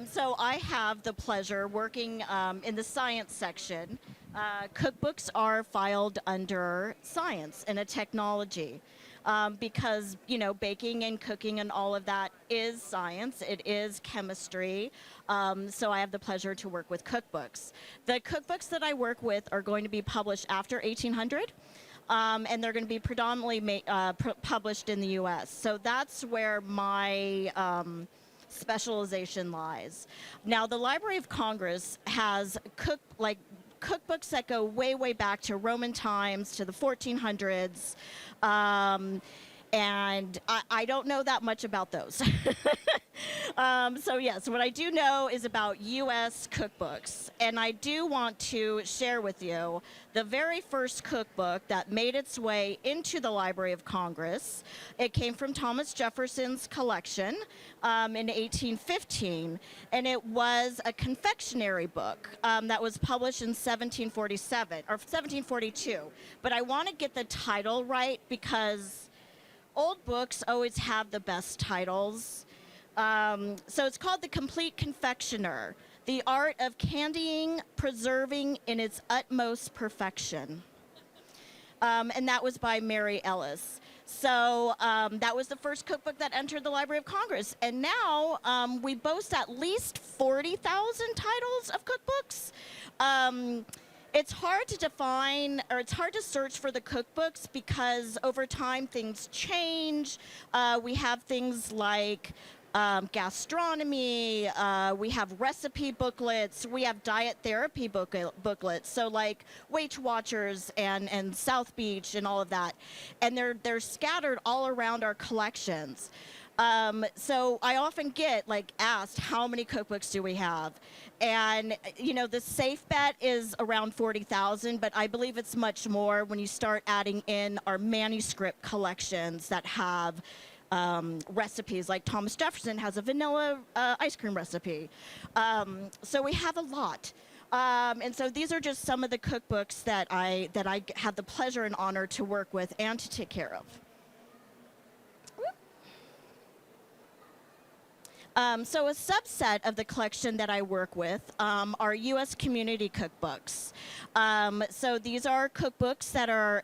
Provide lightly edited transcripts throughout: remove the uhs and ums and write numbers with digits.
So I have the pleasure working in the science section. Cookbooks are filed under science and a technology because, you know, baking and cooking and all of that is science. It is chemistry. So I have the pleasure to work with cookbooks. The cookbooks that I work with are going to be published after 1800. And they're going to be predominantly published in the U.S. So that's where my specialization lies. Now, the Library of Congress has cookbooks that go way, way back to Roman times, to the 1400s. And I don't know that much about those. So yes, what I do know is about U.S. cookbooks, and I do want to share with you the very first cookbook that made its way into the Library of Congress. It came from Thomas Jefferson's collection in 1815, and it was a confectionery book that was published in 1747 or 1742. But I want to get the title right because old books always have the best titles. So it's called The Complete Confectioner, The Art of Candying, Preserving in Its Utmost Perfection. And that was by Mary Ellis. So that was the first cookbook that entered the Library of Congress. And now we boast at least 40,000 titles of cookbooks. It's hard to define, or it's hard to search for the cookbooks because over time things change. We have things like gastronomy, we have recipe booklets, we have diet therapy booklets, so like Weight Watchers and South Beach and all of that. And they're scattered all around our collections. So I often get like asked, how many cookbooks do we have? And you know, the safe bet is around 40,000, but I believe it's much more when you start adding in our manuscript collections that have recipes. Like Thomas Jefferson has a vanilla ice cream recipe. So we have a lot. And so these are just some of the cookbooks that I have the pleasure and honor to work with and to take care of. So a subset of the collection that I work with are U.S. community cookbooks. So these are cookbooks that are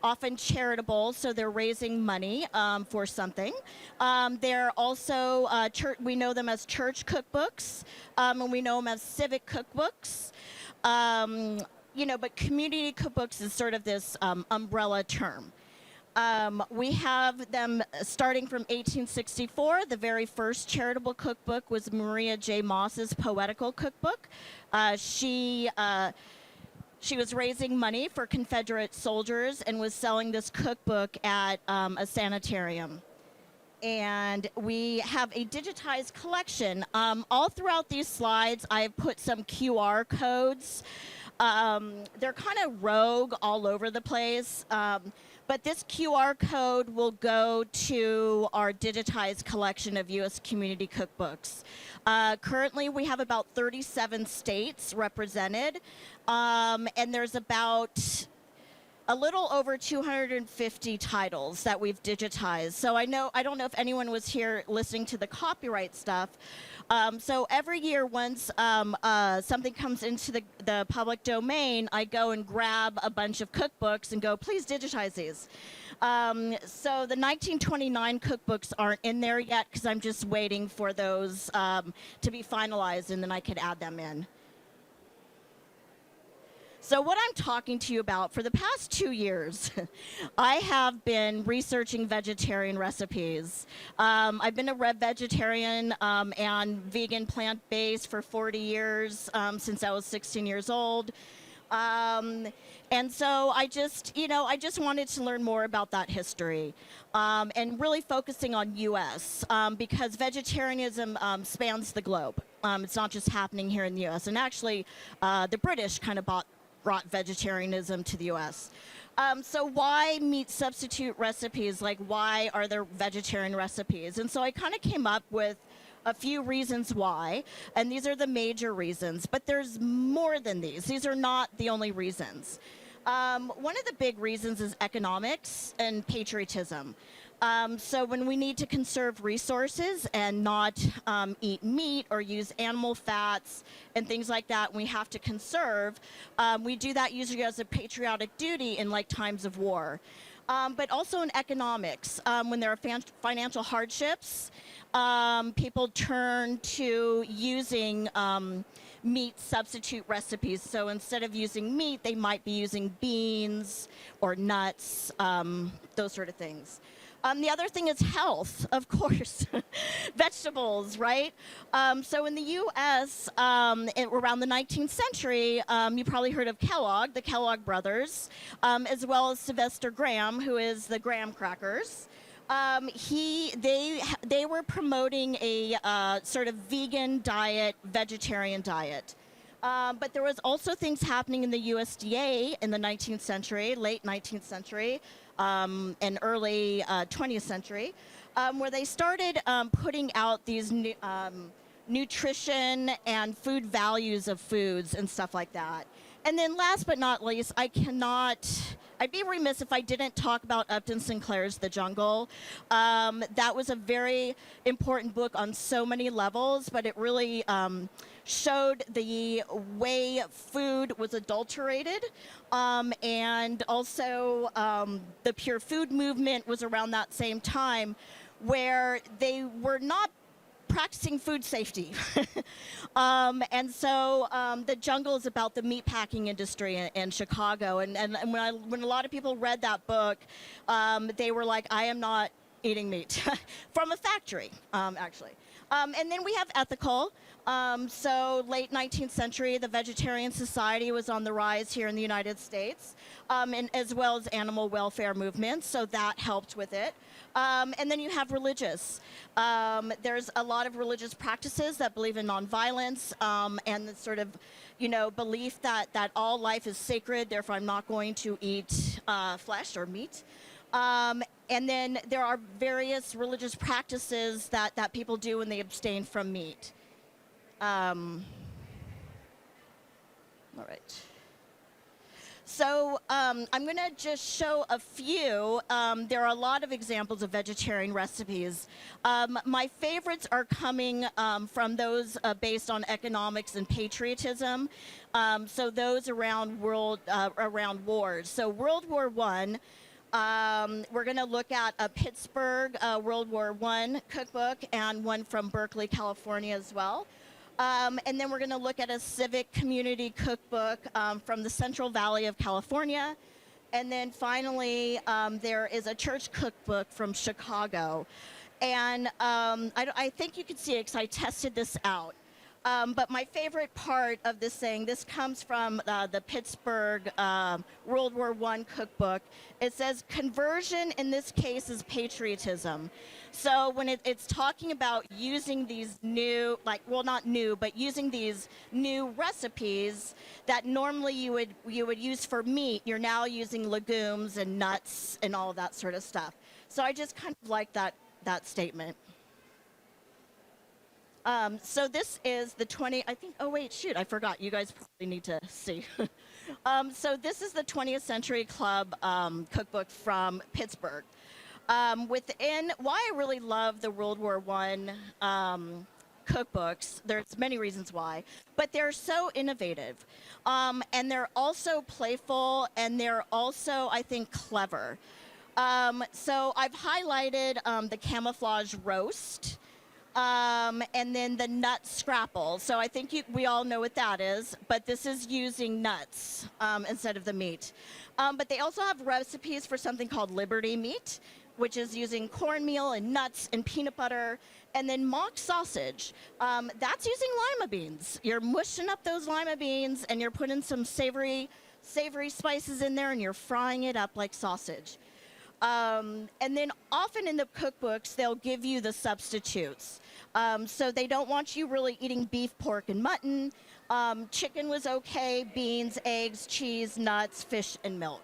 often charitable, so they're raising money for something. They're also, we know them as church cookbooks, and we know them as civic cookbooks. You know, but community cookbooks is sort of this umbrella term. We have them starting from 1864. The very first charitable cookbook was Maria J. Moss's Poetical Cookbook. She was raising money for Confederate soldiers and was selling this cookbook at a sanitarium. And we have a digitized collection. All throughout these slides, I've put some QR codes. They're kind of rogue all over the place. But this QR code will go to our digitized collection of U.S. community cookbooks. Currently, we have about 37 states represented, and there's about a little over 250 titles that we've digitized. So I don't know if anyone was here listening to the copyright stuff. So every year, once something comes into the public domain, I go and grab a bunch of cookbooks and go, please digitize these. So the 1929 cookbooks aren't in there yet because I'm just waiting for those to be finalized, and then I could add them in. So what I'm talking to you about, for the past 2 years, I have been researching vegetarian recipes. I've been a red vegetarian and vegan plant-based for 40 years, since I was 16 years old. And so I just wanted to learn more about that history, and really focusing on U.S. Because vegetarianism spans the globe. It's not just happening here in the U.S. And actually, the British kind of brought vegetarianism to the U.S. So why meat substitute recipes? Like, why are there vegetarian recipes? And so I kind of came up with a few reasons why, and these are the major reasons, but there's more than these. These are not the only reasons. One of the big reasons is economics and patriotism. So when we need to conserve resources and not eat meat or use animal fats and things like that, we have to conserve. We do that usually as a patriotic duty in like times of war. But also in economics, when there are financial hardships, people turn to using meat substitute recipes. So instead of using meat, they might be using beans or nuts, those sort of things. The other thing is health, of course, vegetables, right? So in the U.S., around the 19th century, you probably heard of Kellogg, the Kellogg brothers, as well as Sylvester Graham, who is the Graham crackers. They were promoting a sort of vegan diet, vegetarian diet. But there was also things happening in the USDA in the 19th century, late 19th century, and early 20th century, where they started putting out these nutrition and food values of foods and stuff like that. And then last but not least, I'd be remiss if I didn't talk about Upton Sinclair's The Jungle. That was a very important book on so many levels, but it really showed the way food was adulterated, and also the pure food movement was around that same time, where they were not practicing food safety. And so The Jungle is about the meatpacking industry in Chicago. And when a lot of people read that book, they were like, I am not eating meat from a factory, actually. And then we have ethical. So late 19th century, the Vegetarian Society was on the rise here in the United States, and as well as animal welfare movements, so that helped with it. And then you have religious. There's a lot of religious practices that believe in nonviolence, and the sort of, belief that all life is sacred, therefore I'm not going to eat flesh or meat. And then there are various religious practices that people do when they abstain from meat. All right. So I'm going to just show a few. There are a lot of examples of vegetarian recipes. My favorites are coming from those based on economics and patriotism. So those around wars. So World War I. We're going to look at a Pittsburgh World War I cookbook and one from Berkeley, California as well. And then we're going to look at a civic community cookbook from the Central Valley of California. And then finally, there is a church cookbook from Chicago. And I think you can see it because I tested this out. But my favorite part of this thing, this comes from the Pittsburgh World War I cookbook. It says, conversion in this case is patriotism. So when it's talking about using these new, not new, but using these new recipes that normally you would use for meat, you're now using legumes and nuts and all of that sort of stuff. So I just kind of like that statement. So this is the I forgot. You guys probably need to see. So this is the 20th Century Club cookbook from Pittsburgh. Why I really love the World War I cookbooks, there's many reasons why, but they're so innovative. And they're also playful, and they're also, I think, clever. So I've highlighted the camouflage roast. And then the nut scrapple. So I think we all know what that is, but this is using nuts instead of the meat. But they also have recipes for something called Liberty meat, which is using cornmeal and nuts and peanut butter. And then mock sausage, that's using lima beans. You're mushing up those lima beans and you're putting some savory spices in there and you're frying it up like sausage. And then often in the cookbooks, they'll give you the substitutes. So they don't want you really eating beef, pork, and mutton. Chicken was okay, beans, eggs, cheese, nuts, fish, and milk.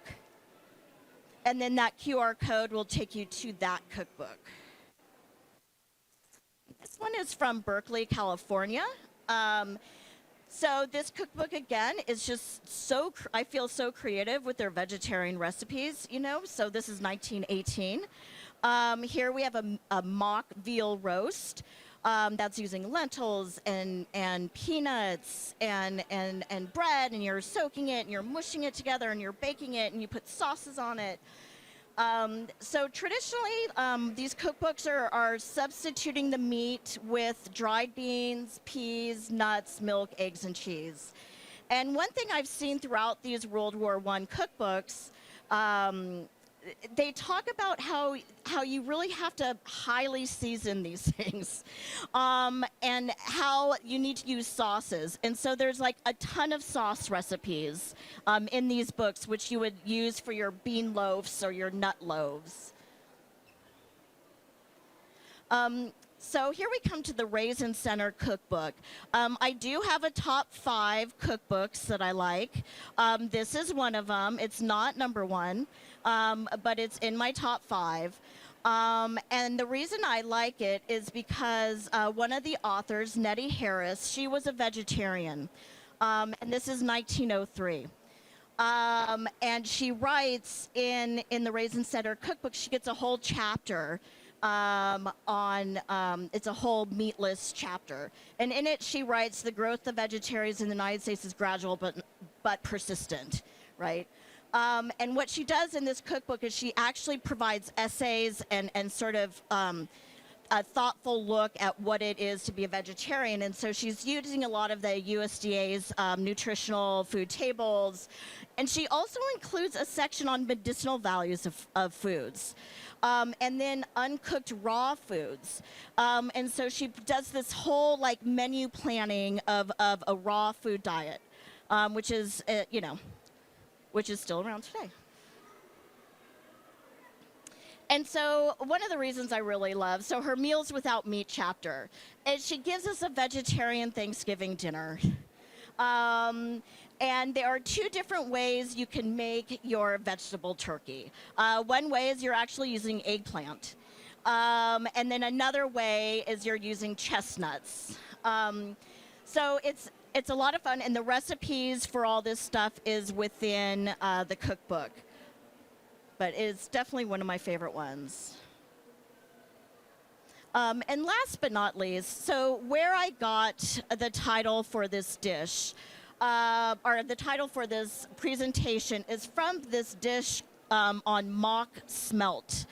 And then that QR code will take you to that cookbook. This one is from Berkeley, California. So this cookbook, again, is just I feel so creative with their vegetarian recipes, So this is 1918. Here we have a mock veal roast. That's using lentils and peanuts and bread, and you're soaking it and you're mushing it together and you're baking it and you put sauces on it. So traditionally, these cookbooks are substituting the meat with dried beans, peas, nuts, milk, eggs, and cheese. And one thing I've seen throughout these World War I cookbooks, they talk about how you really have to highly season these things, and how you need to use sauces. And so there's like a ton of sauce recipes in these books, which you would use for your bean loaves or your nut loaves. So here we come to the Raisin Center cookbook. I do have a top 5 cookbooks that I like. This is one of them. It's not number 1, but it's in my top 5. And the reason I like it is because one of the authors, Nettie Harris, she was a vegetarian. And this is 1903. And she writes in the Raisin Center cookbook, she gets a whole chapter it's a whole meatless chapter. And in it, she writes, the growth of vegetarians in the United States is gradual but persistent, right? And what she does in this cookbook is she actually provides essays and sort of a thoughtful look at what it is to be a vegetarian. And so she's using a lot of the USDA's nutritional food tables. And she also includes a section on medicinal values of foods. And then uncooked raw foods. And so she does this whole like menu planning of a raw food diet, which is, which is still around today. And so one of the reasons I really love, so her Meals Without Meat chapter, is she gives us a vegetarian Thanksgiving dinner. And there are 2 different ways you can make your vegetable turkey. One way is you're actually using eggplant. And then another way is you're using chestnuts. So it's a lot of fun, and the recipes for all this stuff is within the cookbook. But it's definitely one of my favorite ones. And last but not least, so where I got the title for this dish, or the title for this presentation, is from this dish on mock smelt.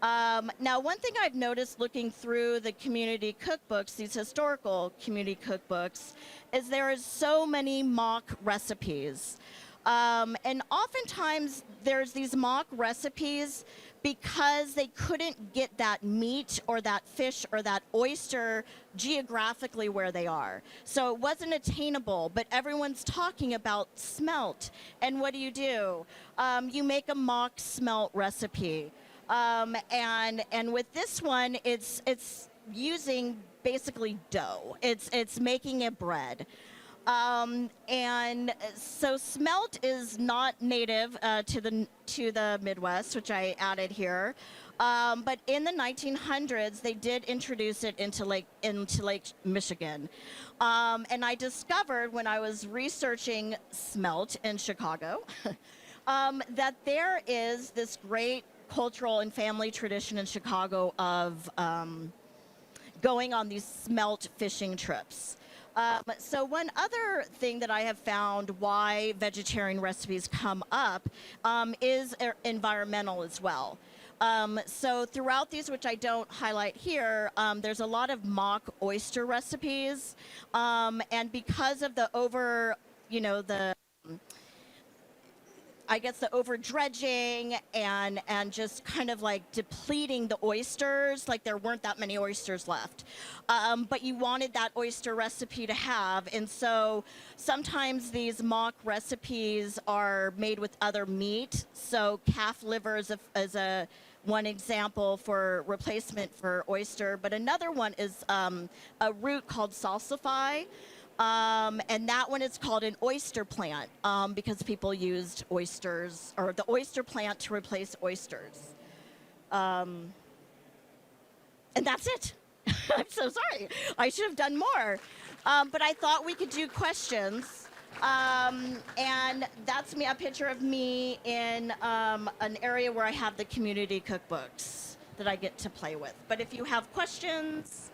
Now, one thing I've noticed looking through the community cookbooks, these historical community cookbooks, is there is so many mock recipes. And oftentimes there's these mock recipes because they couldn't get that meat or that fish or that oyster geographically where they are. So it wasn't attainable, but everyone's talking about smelt. And what do? You make a mock smelt recipe. And with this one, it's using basically dough. It's making a bread. And so smelt is not native to the Midwest, which I added here. But in the 1900s, they did introduce it into Lake Michigan. And I discovered when I was researching smelt in Chicago that there is this great cultural and family tradition in Chicago of going on these smelt fishing trips. So one other thing that I have found why vegetarian recipes come up is environmental as well. So throughout these, which I don't highlight here, there's a lot of mock oyster recipes. And because of the over dredging and just kind of like depleting the oysters, like there weren't that many oysters left. But you wanted that oyster recipe to have, and so sometimes these mock recipes are made with other meat. So calf liver is one example for replacement for oyster, but another one is a root called salsify. And that one is called an oyster plant because people used oysters, or the oyster plant, to replace oysters. And that's it. I'm so sorry. I should have done more. But I thought we could do questions. And that's a picture of me in an area where I have the community cookbooks that I get to play with. But if you have questions,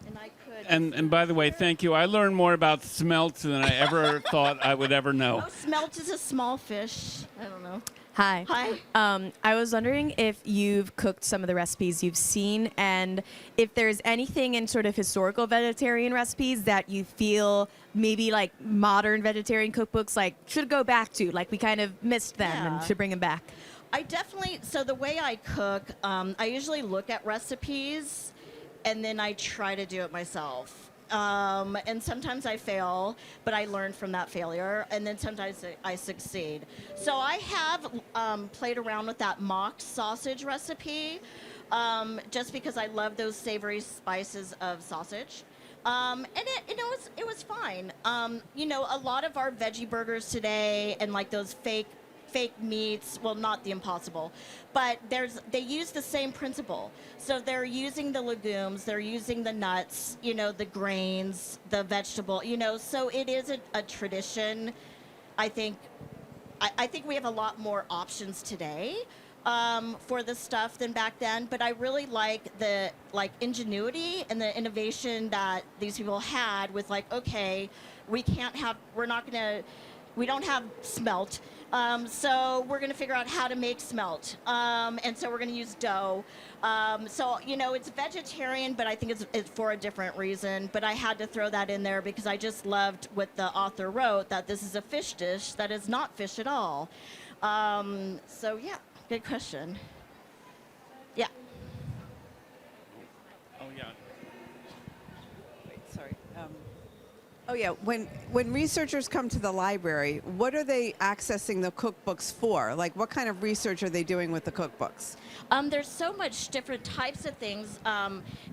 and I could. And by the way, thank you. I learned more about smelt than I ever thought I would ever know. Oh, smelt is a small fish. I don't know. Hi. Hi. I was wondering if you've cooked some of the recipes you've seen, and if there's anything in sort of historical vegetarian recipes that you feel maybe like modern vegetarian cookbooks like should go back to, like we kind of missed them Yeah. and should bring them back. I definitely, so the way I cook, I usually look at recipes and then I try to do it myself. And sometimes I fail, but I learn from that failure, and then sometimes I succeed. So I have played around with that mock sausage recipe, just because I love those savory spices of sausage. And it was fine. A lot of our veggie burgers today and like those fake meats, well, not the Impossible, but they use the same principle. So they're using the legumes, they're using the nuts, the grains, the vegetable, so it is a tradition. I think we have a lot more options today for the stuff than back then, but I really like the ingenuity and the innovation that these people had with okay, we don't have smelt. So we're going to figure out how to make smelt. And so we're going to use dough. It's vegetarian, but I think it's for a different reason. But I had to throw that in there because I just loved what the author wrote, that this is a fish dish that is not fish at all. Yeah, good question. Yeah. Oh, yeah. Sorry. Oh yeah, when researchers come to the library, what are they accessing the cookbooks for? Like, what kind of research are they doing with the cookbooks? There's so much different types of things.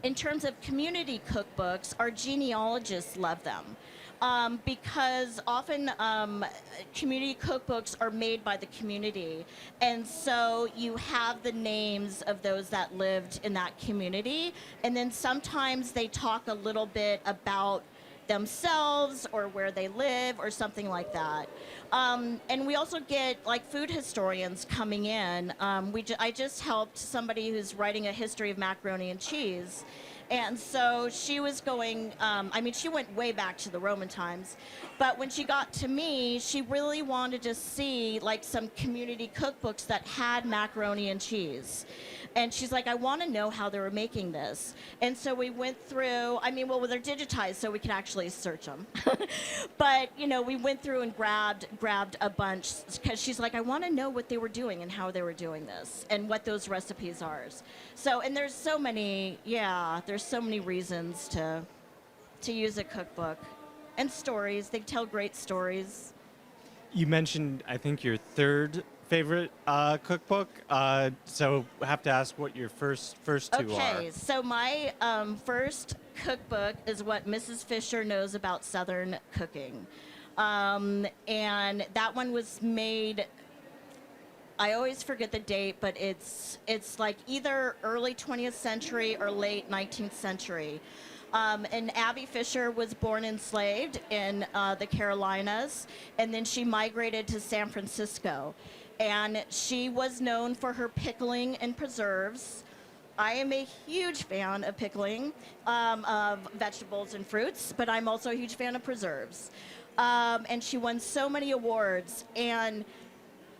In terms of community cookbooks, our genealogists love them. Because often community cookbooks are made by the community. And so you have the names of those that lived in that community. And then sometimes they talk a little bit about themselves or where they live or something like that. And we also get food historians coming in. I just helped somebody who's writing a history of macaroni and cheese. And so she was going, she went way back to the Roman times. But when she got to me, she really wanted to see some community cookbooks that had macaroni and cheese. And she's like, I want to know how they were making this. And so we went through, they're digitized so we can actually search them. But, we went through and grabbed a bunch because she's like, I want to know what they were doing and how they were doing this and what those recipes are. So, and there's so many reasons to use a cookbook. And stories, they tell great stories. You mentioned, I think, your third favorite cookbook. So I have to ask what your first two are. Okay, so my first cookbook is What Mrs. Fisher Knows About Southern Cooking. And that one was made, I always forget the date, but it's either early 20th century or late 19th century. And Abby Fisher was born enslaved in the Carolinas, and then she migrated to San Francisco. And she was known for her pickling and preserves. I am a huge fan of pickling of vegetables and fruits, but I'm also a huge fan of preserves. And she won so many awards. And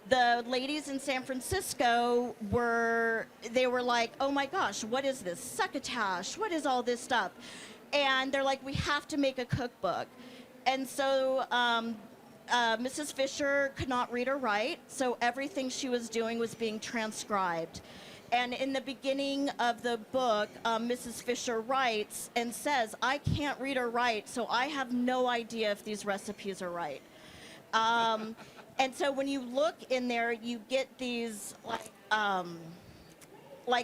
the ladies in San Francisco were like, oh my gosh, what is this? Succotash, what is all this stuff? And they're like, we have to make a cookbook. And so Mrs. Fisher could not read or write, so everything she was doing was being transcribed. And in the beginning of the book, Mrs. Fisher writes and says, I can't read or write, so I have no idea if these recipes are right. And so when you look in there, you get these,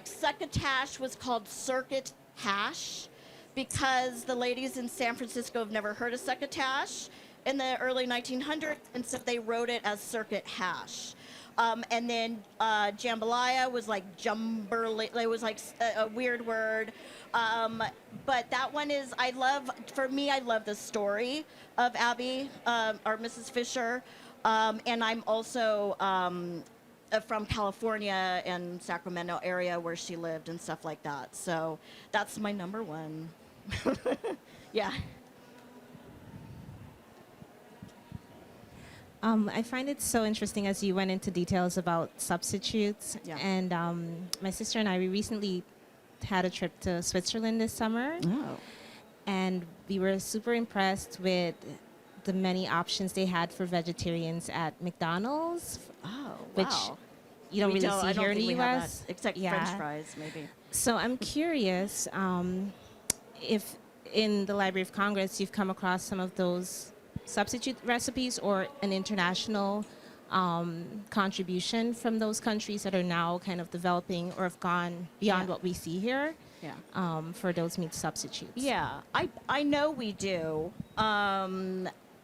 succotash was called circuit hash because the ladies in San Francisco have never heard of succotash in the early 1900s, and so they wrote it as circuit hash. And then jambalaya was like jumberly, it was like a weird word. But that one is, I love the story of Abby, or Mrs. Fisher. And I'm also from California and Sacramento area where she lived and stuff like that. So that's my number one. Yeah. I find it so interesting as you went into details about substitutes. Yeah. And my sister and I, we recently had a trip to Switzerland this summer. Oh. And we were super impressed with the many options they had for vegetarians at McDonald's, Oh, which wow. you don't We really I see here in think the we have U.S. that, except French fries, maybe. So I'm curious if in the Library of Congress you've come across some of those substitute recipes or an international contribution from those countries that are now kind of developing or have gone beyond Yeah. what we see here Yeah. for those meat substitutes. Yeah, I know we do.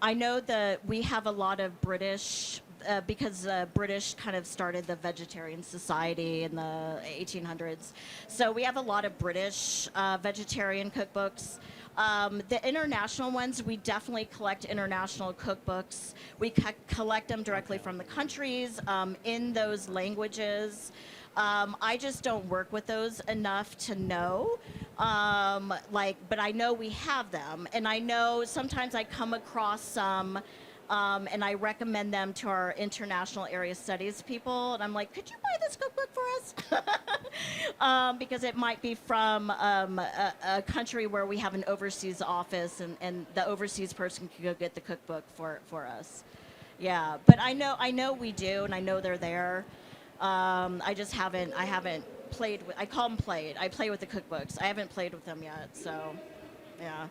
I know that we have a lot of British, because British kind of started the Vegetarian Society in the 1800s. So we have a lot of British vegetarian cookbooks. The international ones, we definitely collect international cookbooks. We collect them directly from the countries in those languages. I just don't work with those enough to know. But I know we have them, and I know sometimes I come across some, and I recommend them to our international area studies people, and I'm like, could you buy this cookbook for us? Because it might be from a country where we have an overseas office, and the overseas person could go get the cookbook for us. Yeah, but I know we do, and I know they're there. I just haven't played with, I call them played. I play with the cookbooks. I haven't played with them yet, so yeah.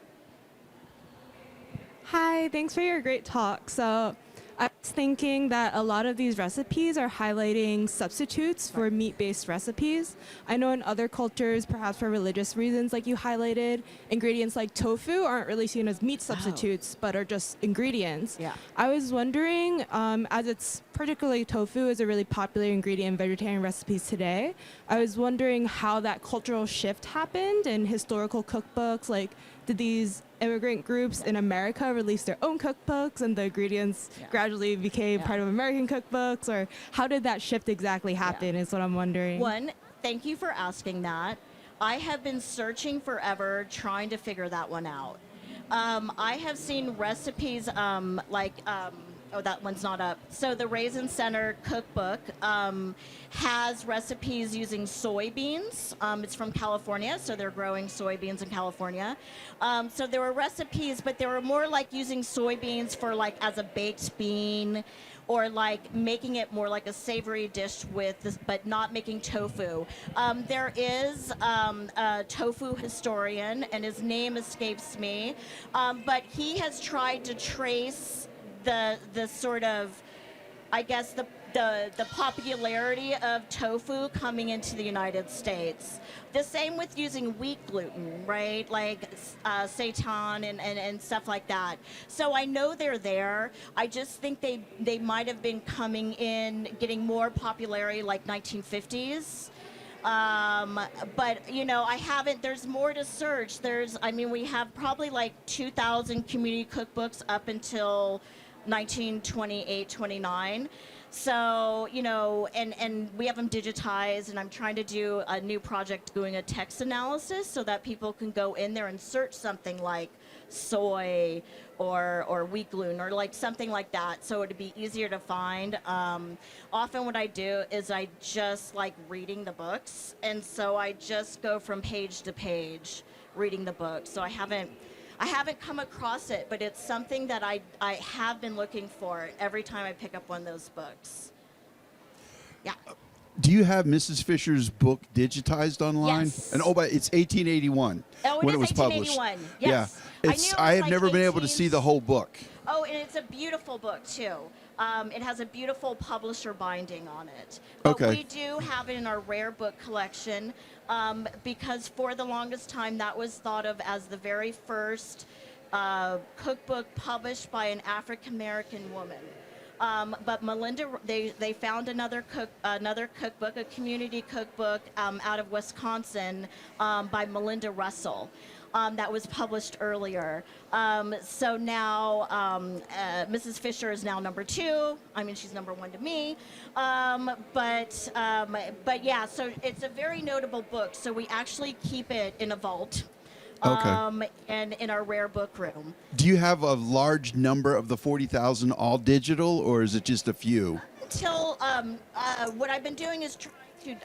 Hi, thanks for your great talk. So I was thinking that a lot of these recipes are highlighting substitutes for meat-based recipes. I know in other cultures, perhaps for religious reasons, like you highlighted, ingredients like tofu aren't really seen as meat substitutes, but are just ingredients. Yeah. I was wondering, as it's particularly tofu is a really popular ingredient in vegetarian recipes today, I was wondering how that cultural shift happened in historical cookbooks. Like, did these immigrant groups in America release their own cookbooks and the ingredients gradually became part of American cookbooks? Or how did that shift exactly happen is what I'm wondering. One, thank you for asking that. I have been searching forever trying to figure that one out. I have seen recipes oh, that one's not up. So the Raisin Center cookbook has recipes using soybeans. It's from California, so they're growing soybeans in California. So there were recipes, but they were more like using soybeans for like as a baked bean, or like making it more like a savory dish with this, but not making tofu. There is a tofu historian, and his name escapes me, but he has tried to trace the sort of, I guess, the popularity of tofu coming into the United States. The same with using wheat gluten, right? Like seitan and stuff like that. So I know they're there. I just think they might have been coming in, getting more popularity like 1950s. But, you know, there's more to search. We have probably like 2,000 community cookbooks up until 1928, 29. So, you know, and we have them digitized, and I'm trying to do a new project doing a text analysis so that people can go in there and search something like soy or wheat gluten or like something like that, so it'd be easier to find. Often what I do is I just like reading the books, and so I just go from page to page reading the book. So I haven't come across it, but it's something that I have been looking for every time I pick up one of those books. Yeah. Do you have Mrs. Fisher's book digitized online? Yes. And but it's 1881 Oh, when it it was is published. 1881. Yes. Yeah. I knew it I was have like never been able to 18s. see the whole book. Oh, and it's a beautiful book too. It has a beautiful publisher binding on it. But Okay. we do have it in our rare book collection because for the longest time that was thought of as the very first cookbook published by an African American woman. But Melinda, they found another cookbook, a community cookbook out of Wisconsin by Melinda Russell. that was published earlier. So now Mrs. Fisher is now number 2. I mean, she's number 1 to me. But yeah, so it's a very notable book. So we actually keep it in a vault. Okay. And in our rare book room. Do you have a large number of the 40,000 all digital, or is it just a few? Until what I've been doing is trying to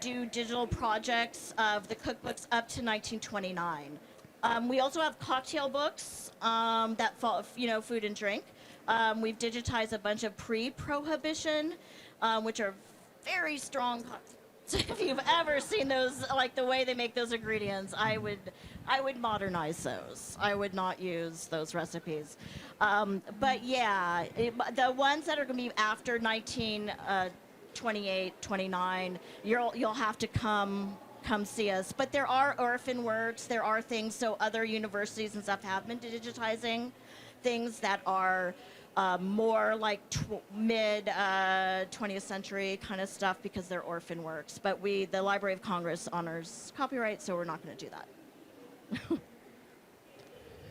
do digital projects of the cookbooks up to 1929. We also have cocktail books that fall, food and drink. We've digitized a bunch of pre-prohibition, which are very strong cocktails. If you've ever seen those, like the way they make those ingredients, I would modernize those. I would not use those recipes. But yeah, the ones that are going to be after 1928, 29, you'll have to come see us. But there are orphan works. There are things. So other universities and stuff have been digitizing things that are more like mid 20th century kind of stuff because they're orphan works. But the Library of Congress honors copyright, so we're not going to do that.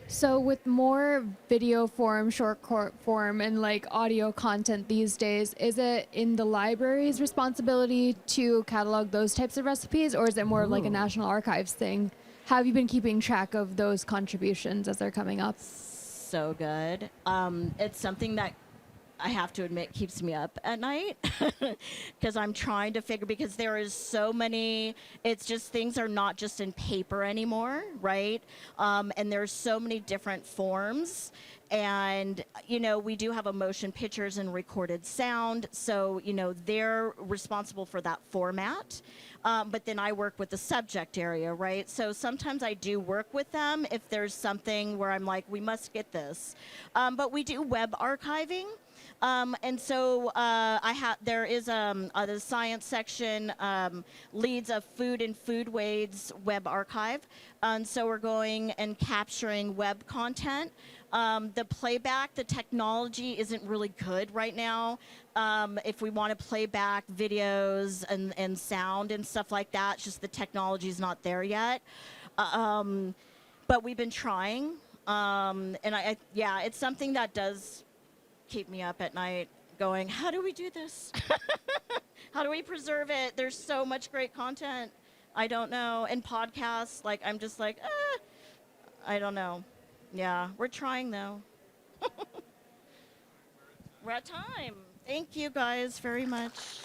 So with more video form, short form, and like audio content these days, is it in the library's responsibility to catalog those types of recipes, or is it more like a National Archives thing? How have you been keeping track of those contributions as they're coming up? So good. It's something that I have to admit keeps me up at night because I'm trying to figure, because there is so many, it's just things are not just in paper anymore, right? And there's so many different forms. And, we do have a motion pictures and recorded sound. So, they're responsible for that format. But then I work with the subject area, right? So sometimes I do work with them if there's something where I'm like, we must get this. But we do web archiving. And so there is the science section leads a food and foodways web archive. And so we're going and capturing web content. The playback, the technology isn't really good right now. If we want to play back videos and sound and stuff like that, it's just the technology's not there yet. But we've been trying. And it's something that does keep me up at night going, how do we do this? How do we preserve it? There's so much great content. I don't know. And podcasts, I'm just like, I don't know. Yeah, we're trying though. We're at time. Thank you guys very much.